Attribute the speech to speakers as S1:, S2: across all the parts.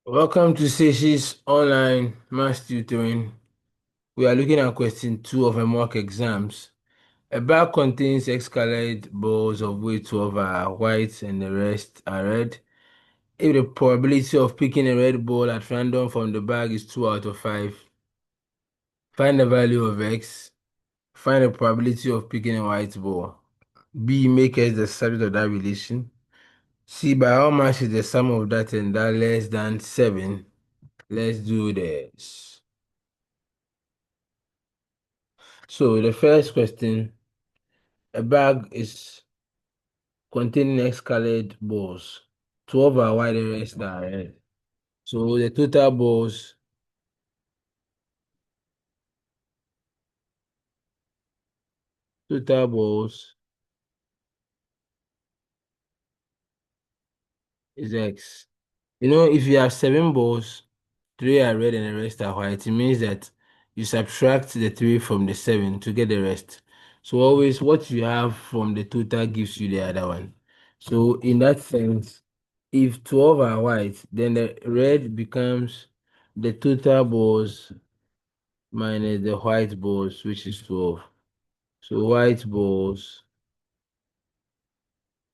S1: Welcome to Sessions Online Mass Tutoring. We are looking at question 2 of a mock exams. A bag contains X colored balls of which 12 are white and the rest are red. If the probability of picking a red ball at random from the bag is 2 out of 5, find the value of X. Find the probability of picking a white ball. B, make X the subject of that relation. C, by how much is the sum of that and that less than 7? Let's do this. So the first question, a bag is containing X-colored balls. 12 are white, the rest are red. So the total balls is X. If you have 7 balls, 3 are red and the rest are white, it means that you subtract the 3 from the 7 to get the rest. So always what you have from the total gives you the other one. So in that sense, if 12 are white, then the red becomes the total balls minus the white balls, which is 12. So white balls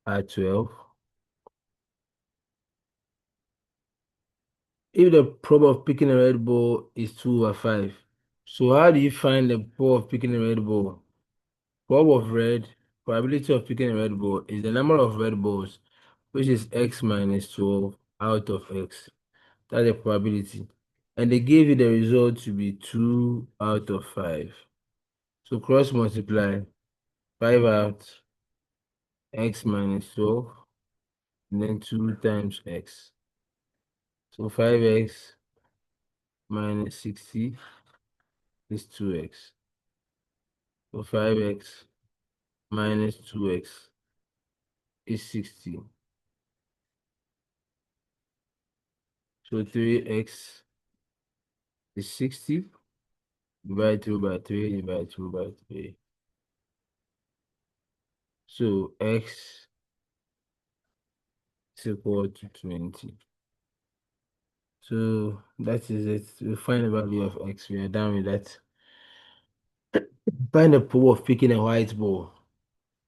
S1: are 12. If the probe of picking a red ball is 2 over 5, so how do you find the probe of picking a red ball? Probe of red, probability of picking a red ball is the number of red balls, which is X minus 12 out of X. That's the probability. And they gave you the result to be 2 out of 5. So cross multiply 5 out, X minus 12, and then 2 times X. So 5X minus 60 is 2X. So 5X minus 2X is 60. So 3X is 60. Divide through by 3, divide through by 3. So X is equal to 20. So that is it. We find the value of X. We are done with that. Find the pool of picking a white ball.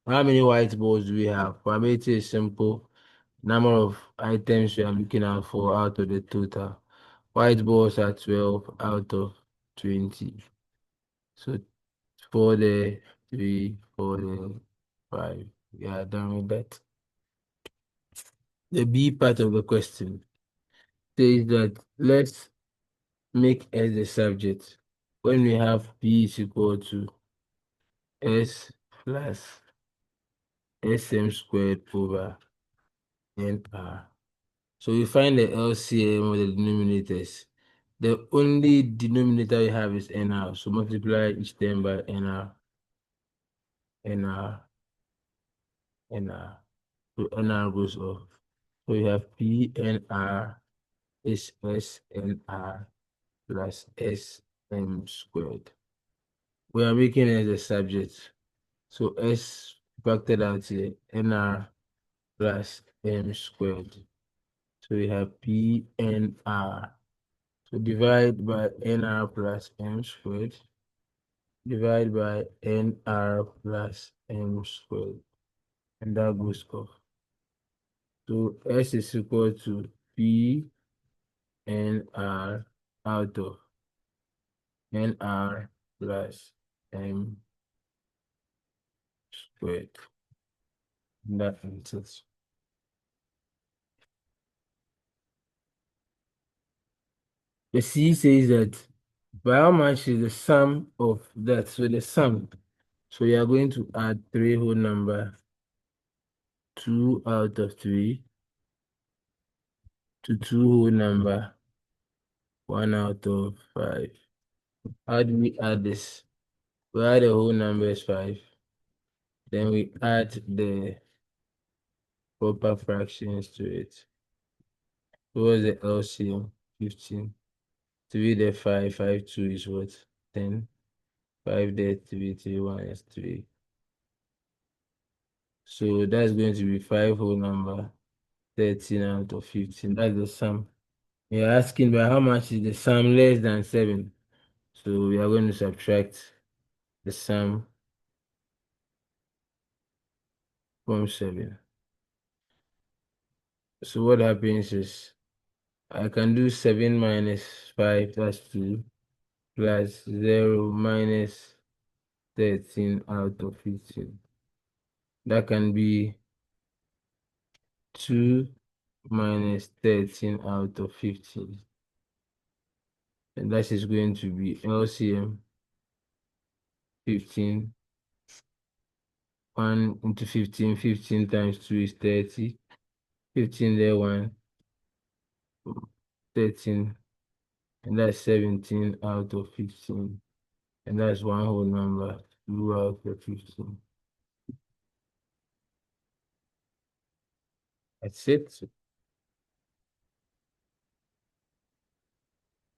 S1: How many white balls do we have? Probability is simple. Number of items we are looking out for out of the total. White balls are 12 out of 20. So for the 3, for the 5. We are done with that. The B part of the question says that let's make S the subject when we have P is equal to S plus SM squared over NR. So we find the LCM of the denominators. The only denominator we have is NR. So multiply each term by NR, NR, NR. So NR goes off. So we have PNR is SNR plus SM squared. We are making it a subject. So S factored out here, NR plus M squared. So we have PNR. So divide by NR plus M squared. Divide by NR plus M squared. And that goes off. So S is equal to PNR out of NR plus M squared. And that answers. The C says that by how much is the sum of that? So the sum. So you are going to add 3 whole number, 2 out of 3 to 2 whole number, 1 out of 5. How do we add this? We add the whole number is 5. Then we add the proper fractions to it. So what's the LCM? 15. 3 there, 5, 5, 2 is what? 10. 5 there, 3, 3, 1 is 3. So that's going to be 5 whole number, 13 out of 15. That's the sum. You're asking by how much is the sum less than 7? So we are going to subtract the sum from 7. So what happens is I can do 7 minus 5, that's 2, plus 0 minus 13 out of 15. That can be 2 minus 13 out of 15. And that is going to be LCM 15. 1 into 15. 15 times 2 is 30. 15 there, 1. 13. And that's 17 out of 15. And that's one whole number. 2 out of 15. That's it.